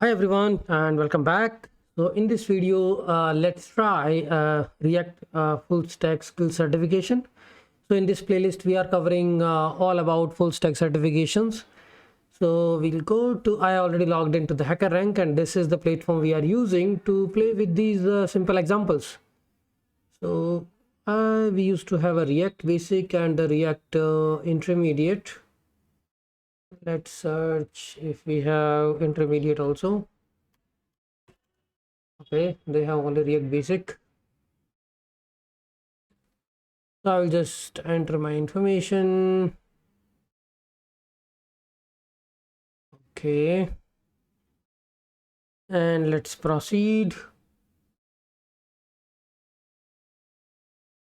Hi everyone and welcome back. So in this video, let's try React full stack skill certification. So in this playlist, we are covering all about full stack certifications. So we'll go to, I already logged into the Hackerank and this is the platform we are using to play with these simple examples. So we used to have a React basic and a React intermediate. Let's search if we have intermediate also. Okay, they have only React basic. So I'll just enter my information. Okay, and let's proceed.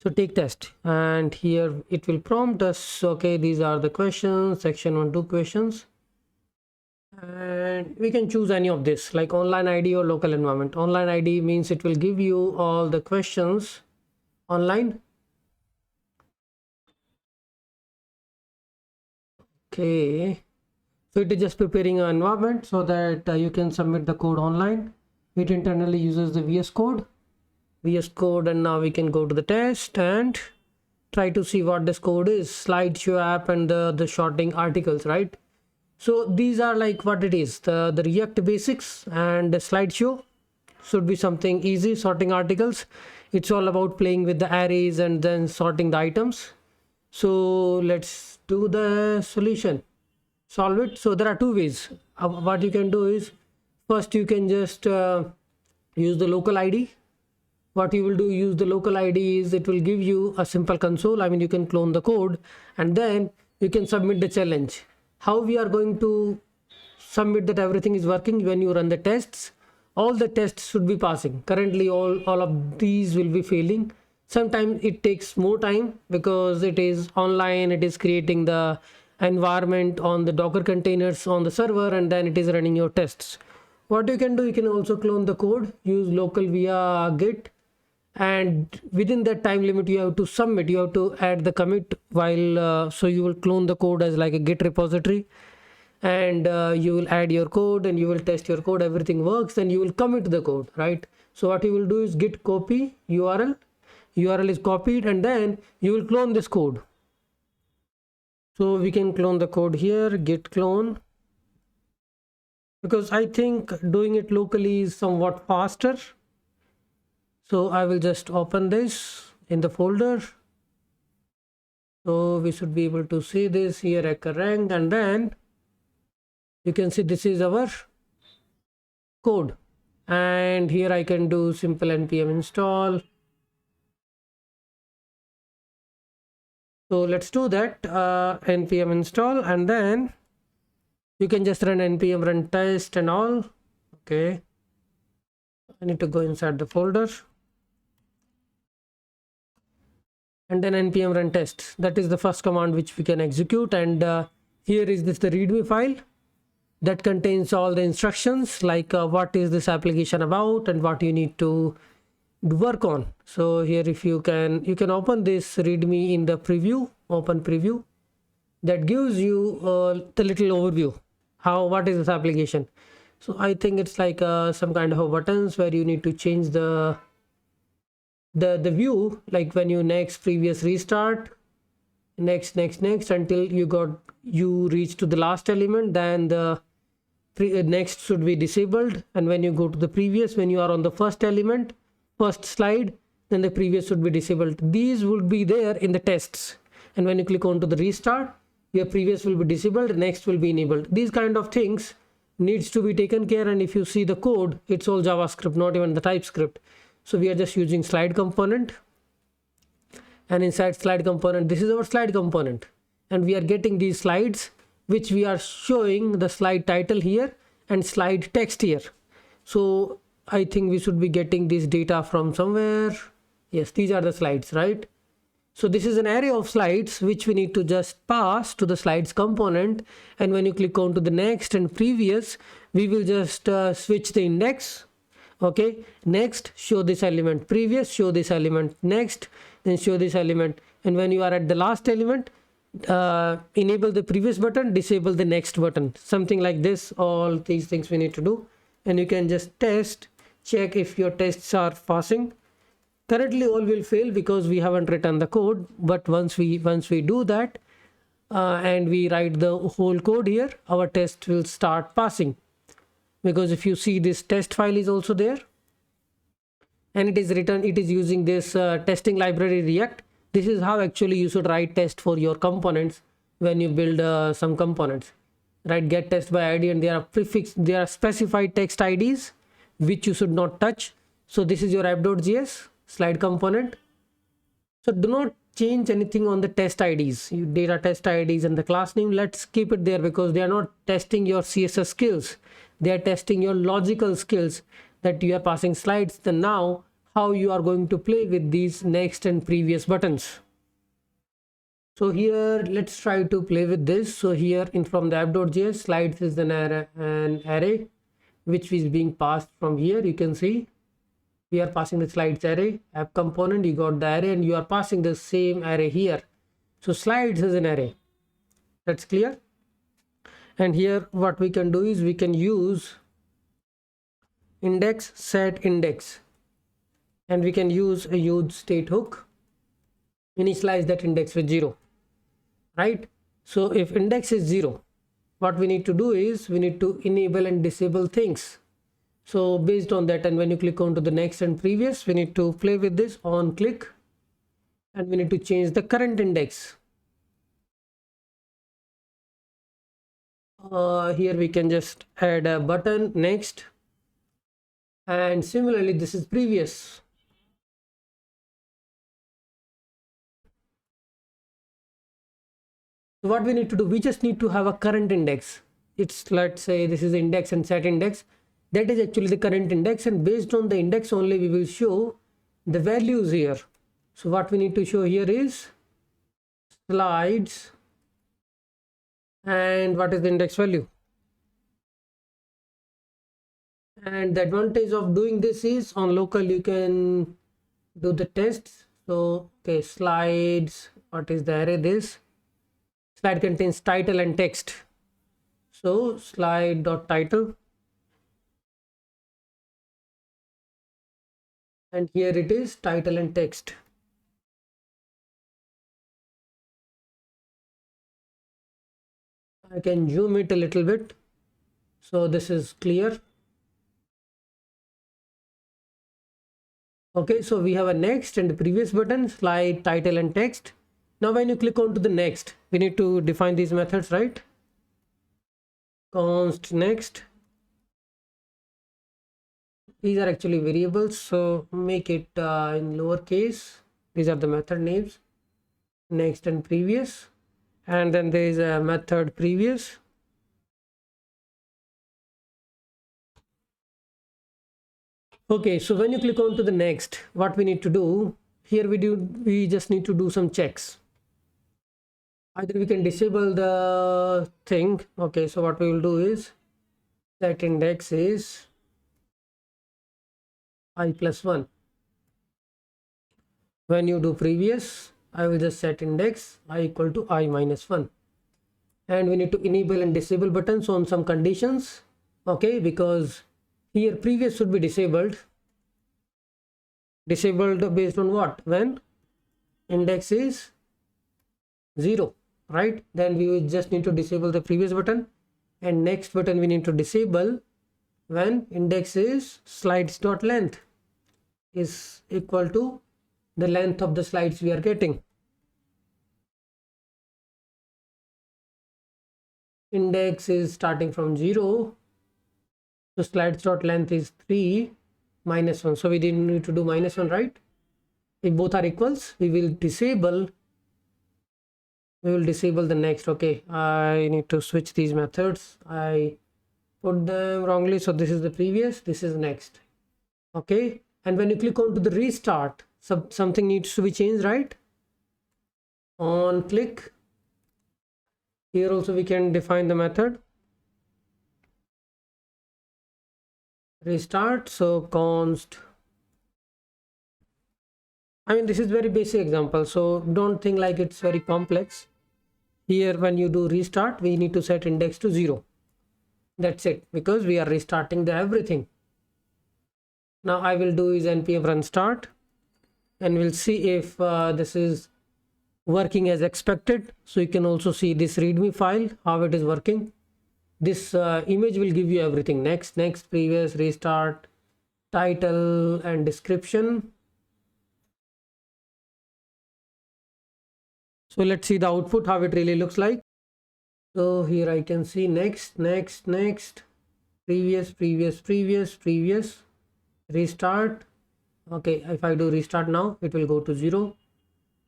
So take test, and here it will prompt us. Okay, these are the questions, section 1 2 questions, and we can choose any of this, like online ID or local environment. Online ID means it will give you all the questions online. Okay, so it is just preparing an environment so that you can submit the code online. It internally uses the VS Code, and now we can go to the test and try to see what this code is. Slideshow app and the sorting articles, right? So these are like what it is, the React basics, and the slideshow should be something easy. Sorting articles, it's all about playing with the arrays and then sorting the items. So let's do the solution, solve it. So there are two ways. What you can do is, first you can just use the local ID. What you will do, use the local ID is, it will give you a simple console. I mean, you can clone the code and then you can submit the challenge. How we are going to submit that everything is working? When you run the tests, all the tests should be passing. Currently all of these will be failing. Sometimes it takes more time because it is online, it is creating the environment on the Docker containers on the server, and then it is running your tests. What you can do, you can also clone the code, use local via git, and within that time limit you have to submit, you have to add the commit while so you will clone the code as like a git repository, and you will add your code and you will test your code, everything works, then you will commit the code, right? So what you will do is git copy url is copied, and then you will clone this code. So we can clone the code here, git clone, because I think doing it locally is somewhat faster. So I will just open this in the folder. So we should be able to see this here, Hackerank, and then you can see this is our code. And here I can do simple npm install. So let's do that, npm install, and then you can just run npm run test and all. Okay, I need to go inside the folder. And then npm run test, that is the first command which we can execute. And here is this the readme file that contains all the instructions, like what is this application about and what you need to work on. So here, if you can open this readme in the preview, open preview, that gives you the little overview, what is this application. So I think it's like some kind of a buttons where you need to change the view, like when you next, previous, restart, next until you reach to the last element, then the next should be disabled, and when you go to the previous, when you are on the first element, first slide, then the previous should be disabled. These would be there in the tests, and when you click on to the restart, your previous will be disabled, next will be enabled. These kind of things needs to be taken care. And if you see the code, it's all JavaScript, not even the TypeScript. So we are just using slide component, and inside slide component, this is our slide component, and we are getting these slides which we are showing the slide title here and slide text here. So I think we should be getting this data from somewhere. Yes, these are the slides, right? So this is an array of slides which we need to just pass to the slides component, and when you click on to the next and previous, we will just switch the index. Okay, next show this element, previous show this element, next then show this element, and when you are at the last element, enable the previous button, disable the next button, something like this. All these things we need to do, and you can just check if your tests are passing. Currently all will fail because we haven't written the code, but once we do that and we write the whole code here, our test will start passing. Because if you see, this test file is also there, and it is written, it is using this testing library React. This is how actually you should write test for your components when you build some components, right? Get test by ID, and there are specified text IDs which you should not touch. So this is your app.js slide component. So do not change anything on the test IDs, data test IDs and the class name. Let's keep it there because they are not testing your CSS skills. They are testing your logical skills, that you are passing slides. Then now how you are going to play with these next and previous buttons. So here let's try to play with this. So here from the app.js, slides is an array which is being passed from here. You can see we are passing the slides array, app component, you got the array, and you are passing the same array here. So slides is an array. That's clear. And here what we can do is we can use index set index, and we can use a use state hook, initialize that index with 0, right? So if index is 0, what we need to do is we need to enable and disable things. So based on that, and when you click on to the next and previous, we need to play with this on click, and we need to change the current index. Here we can just add a button next, and similarly this is previous. So what we need to do, we just need to have a current index. It's, let's say this is index and set index. That is actually the current index, and based on the index only we will show the values here. So what we need to show here is slides, and what is the index value. And the advantage of doing this is on local you can do the tests. So okay, slides, what is the array? This slide contains title and text. So slide dot title, and here it is title and text. I can zoom it a little bit so this is clear. Okay, so we have a next and the previous button, slide, title and text. Now when you click on to the next, we need to define these methods, right? Const next. These are actually variables, so make it in lowercase. These are the method names, next and previous, and then there is a method previous. Okay, so when you click on to the next, what we need to do here, we just need to do some checks. Either we can disable the thing. Okay, so what we will do is that index is i+1. When you do previous, I will just set index I equal to i-1, and we need to enable and disable buttons on some conditions. Okay, because here previous should be disabled based on what? When index is 0, right? Then we will just need to disable the previous button, and next button we need to disable when index is slides.length is equal to the length of the slides we are getting. Index is starting from 0, so slides.length is 3 minus 1, so we didn't need to do -1, right? If both are equals, we will disable the next. Okay, I need to switch these methods. I put them wrongly, so this is the previous, this is next. Okay, and when you click on to the restart, something needs to be changed, right? On click, here also we can define the method restart. So const, I mean this is very basic example, so don't think like it's very complex. Here when you do restart, we need to set index to 0. That's it, because we are restarting the everything. Now I will do is npm run start, and we'll see if this is working as expected. So you can also see this readme file, how it is working. This image will give you everything: next, previous, restart, title, and description. So let's see the output, how it really looks like. So here I can see next, previous, restart. Okay, if I do restart now, it will go to 0.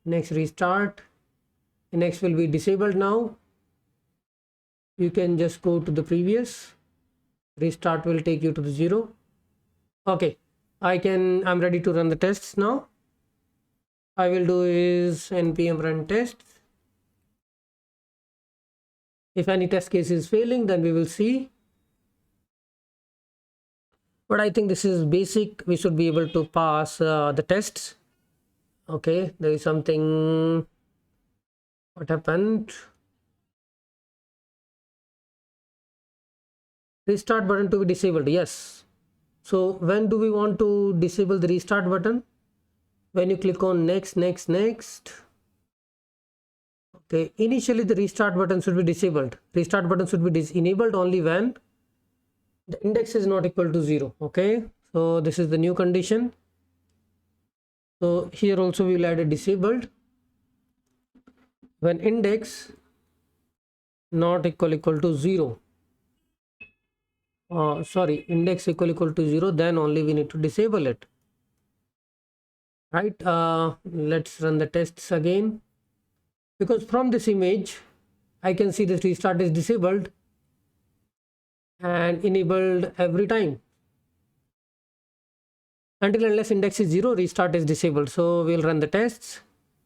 Next, restart. Next will be disabled now. You can just go to the previous. Restart will take you to the 0. Okay, I'm ready to run the tests now. I will do is npm run tests. If any test case is failing, then we will see. But I think this is basic. We should be able to pass the tests. Okay, there is something. What happened? Restart button to be disabled. Yes. So when do we want to disable the restart button? When you click on next. Okay, initially the restart button should be disabled. Restart button should be enabled only when the index is not equal to 0. Okay, so this is the new condition. So here also we will add a disabled when index not equal to 0. Sorry, index equal to 0, then only we need to disable it. Right, let's run the tests again, because from this image I can see this restart is disabled and enabled every time. Until unless index is 0, restart is disabled. So we'll run the tests,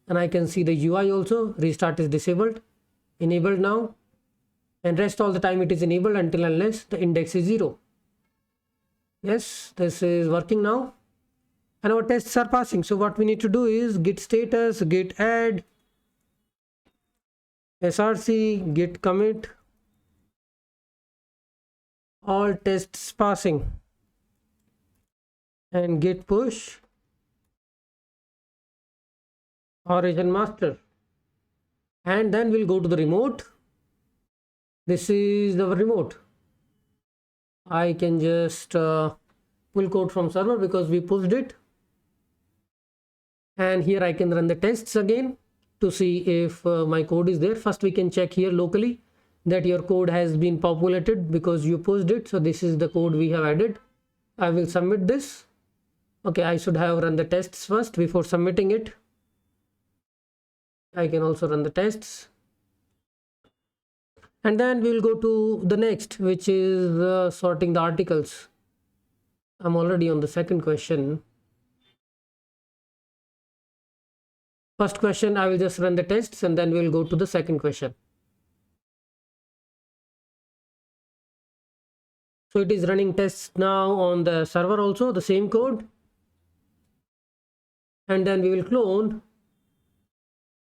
and I can see the UI also, restart is disabled, enabled now, and rest all the time it is enabled until unless the index is 0. Yes, this is working now, and our tests are passing. So what we need to do is git status, git add, src, git commit, all tests passing, and git push origin master, and then we'll go to the remote. This is the remote. I can just pull code from server because we pushed it, and here I can run the tests again to see if my code is there. First we can check here locally that your code has been populated because you pushed it. So this is the code we have added. I will submit this. Okay, I should have run the tests first before submitting it. I can also run the tests, and then we'll go to the next, which is sorting the articles. I'm already on the second question. First question, I will just run the tests, and then we'll go to the second question. So it is running tests now on the server also, the same code. And then we will clone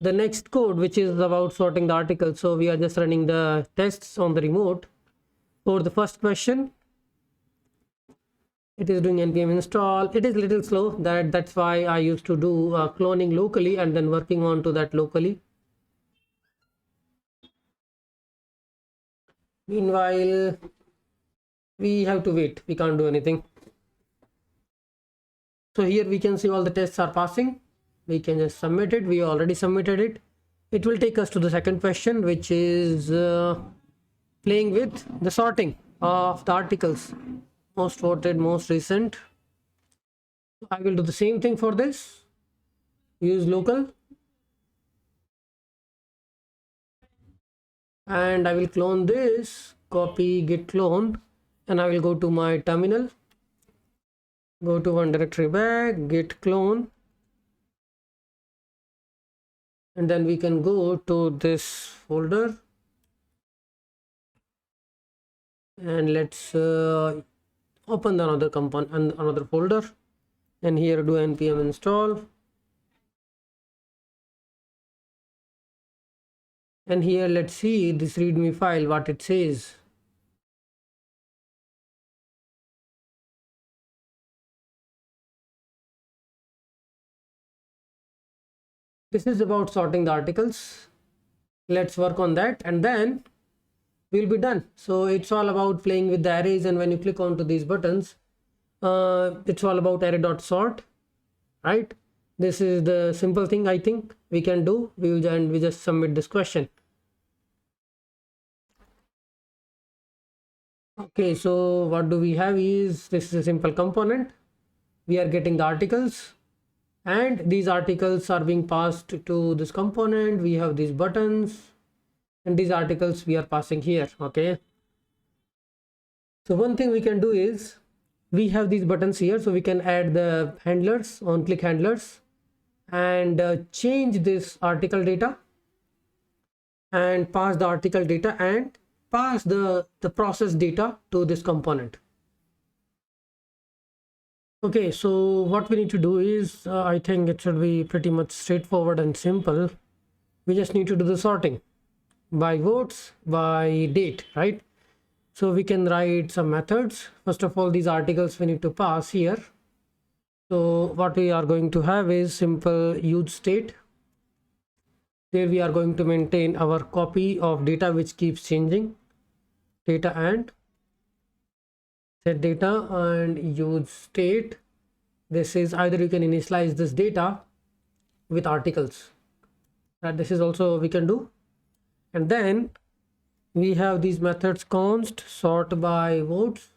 the next code, which is about sorting the articles. So we are just running the tests on the remote. For the first question, it is doing npm install. It is a little slow. That's why I used to do cloning locally and then working on to that locally. Meanwhile, we have to wait. We can't do anything. So here we can see all the tests are passing. We can just submit it. We already submitted it. It will take us to the second question, which is playing with the sorting of the articles, most voted, most recent. I will do the same thing for this. Use local, and I will clone this, copy git clone, and I will go to my terminal, go to one directory back, git clone, and then we can go to this folder, and let's open another component and another folder, and here do npm install, and here let's see this readme file what it says. This is about sorting the articles. Let's work on that and then we'll be done. So it's all about playing with the arrays, and when you click onto these buttons, it's all about array.sort, right? This is the simple thing I think we can do. We just submit this question. Okay, so what do we have is, this is a simple component. We are getting the articles and these articles are being passed to this component. We have these buttons and these articles we are passing here. Okay, so one thing we can do is, we have these buttons here, so we can add the handlers, on click handlers, and change this article data and pass the article data and pass the process data to this component. Okay, so what we need to do is, I think it should be pretty much straightforward and simple. We just need to do the sorting by votes, by date, right? So we can write some methods. First of all, these articles we need to pass here. So what we are going to have is simple use state. There we are going to maintain our copy of data which keeps changing, data and set data and use state. This is either you can initialize this data with articles, and this is also we can do. And then we have these methods const sort by votes.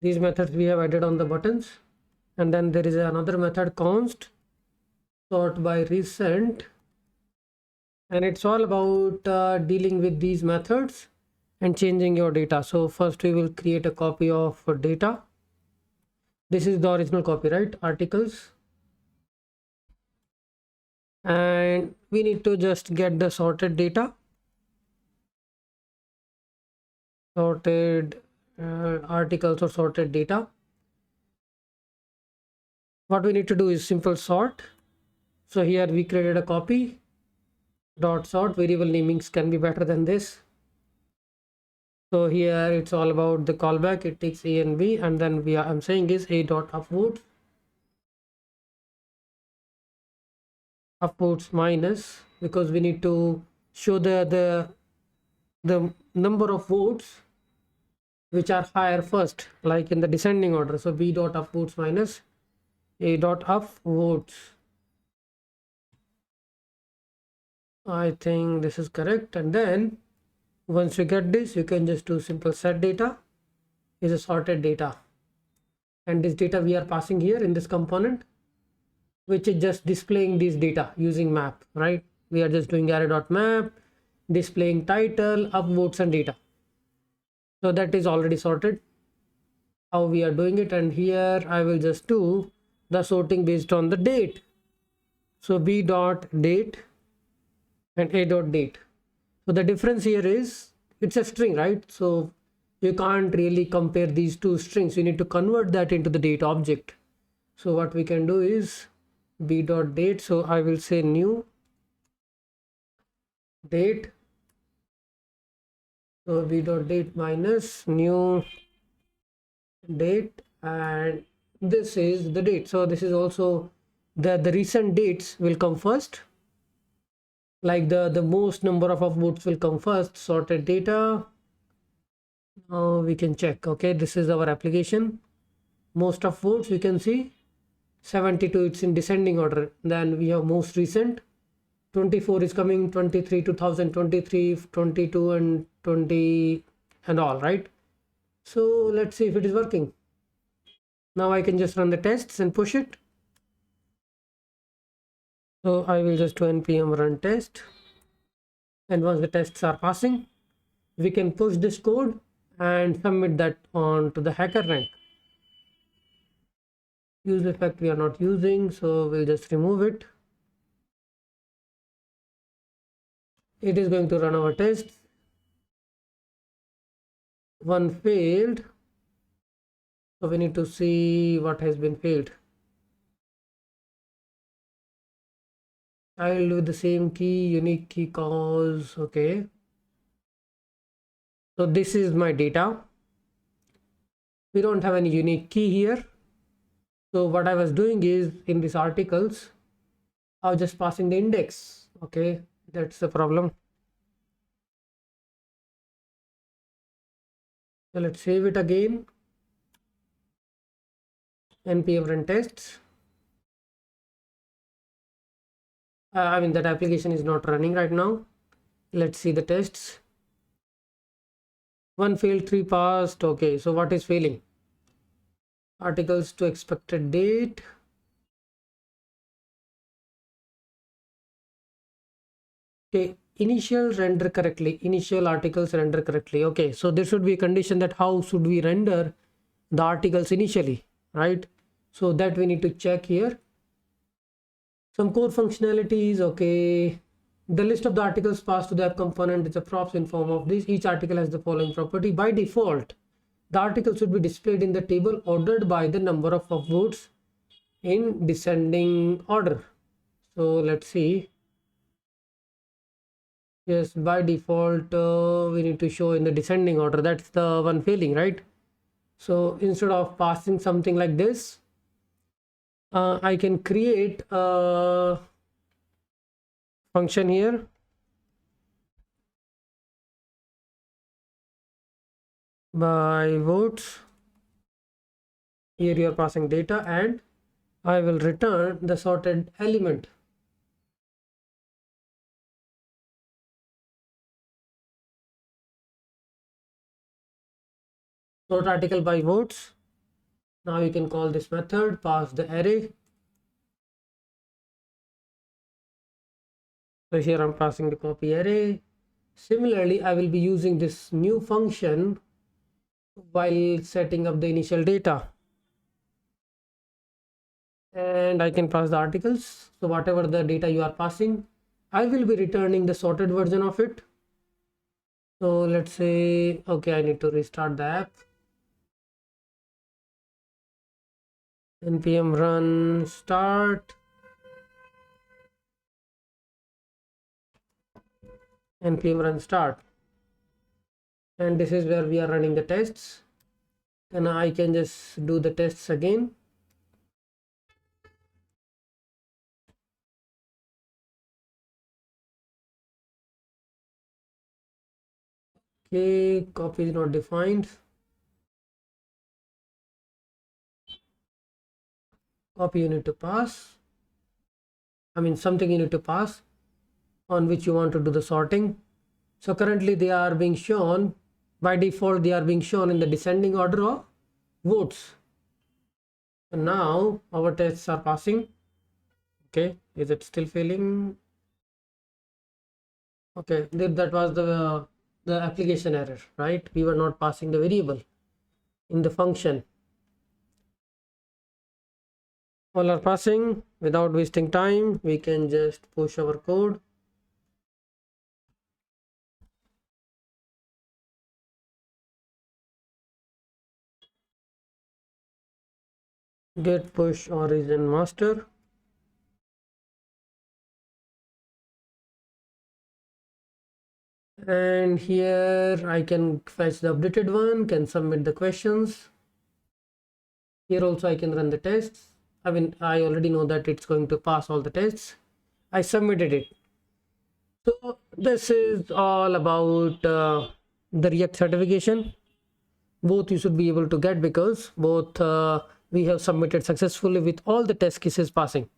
These methods we have added on the buttons, and then there is another method const sort by recent, and it's all about dealing with these methods and changing your data. So first we will create a copy of data. This is the original copy, right? Articles, and we need to just get the sorted data, sorted articles or sorted data. What we need to do is simple sort. So here we created a copy dot sort. Variable namings can be better than this. So here it's all about the callback. It takes A and B, and then I'm saying is A dot upvotes minus, because we need to show the number of votes which are higher first, like in the descending order. So B dot upvotes minus A dot upvotes. I think this is correct. And then once you get this, you can just do simple set data is a sorted data, and this data we are passing here in this component, which is just displaying this data using map, right? We are just doing array.map, displaying title, upvotes and data. So that is already sorted, how we are doing it. And here I will just do the sorting based on the date. So B dot date and A dot date. So the difference here is it's a string, right? So you can't really compare these two strings. You need to convert that into the date object. So what we can do is B dot date. So I will say new date. So B dot date minus new date, and this is the date. So this is also the recent dates will come first, like the most number of upvotes will come first. Sorted data, now we can check. Okay, this is our application. Most of votes we can see 72, it's in descending order. Then we have most recent 24 is coming, 23 2023, 22 and 20 and all, right? So let's see if it is working. Now I can just run the tests and push it. So I will just do npm run test, and once the tests are passing, we can push this code and submit that on to the Hackerank. Use effect we are not using, so we'll just remove it. It is going to run our tests. One failed, so we need to see what has been failed. I will do the same key, unique key cause. Okay, so this is my data. We don't have any unique key here. So what I was doing is, in these articles I was just passing the index. Okay, that's the problem. So let's save it again. npm run tests. I mean, that application is not running right now. Let's see the tests. 1 failed, 3 passed. Okay, so what is failing? Articles to expected date. Okay, initial render correctly. Initial articles render correctly. Okay, so there should be a condition that how should we render the articles initially, right? So that we need to check here. Some core functionalities. Okay, the list of the articles passed to the app component is a props in form of this. Each article has the following property. By default, the article should be displayed in the table ordered by the number of upvotes in descending order. So let's see. Yes, by default we need to show in the descending order. That's the one failing, right? So instead of passing something like this, I can create a function here by votes. Here you are passing data and I will return the sorted element. Sort article by votes. Now you can call this method, pass the array. So here I'm passing the copy array. Similarly, I will be using this new function while setting up the initial data. And I can pass the articles. So whatever the data you are passing, I will be returning the sorted version of it. So let's say, okay, I need to restart the app. npm run start. npm run start. And this is where we are running the tests. And I can just do the tests again. Okay, copy is not defined. Copy you need to pass. I mean, something you need to pass on which you want to do the sorting. So currently they are being shown, by default they are being shown in the descending order of votes. And now our tests are passing. Okay, is it still failing? Okay, that was the application error, right? We were not passing the variable in the function. All are passing. Without wasting time, we can just push our code. Get push origin master. And here I can fetch the updated one, can submit the questions. Here also I can run the tests. I mean, I already know that it's going to pass all the tests. I submitted it. So this is all about the React certification. Both you should be able to get because both we have submitted successfully with all the test cases passing.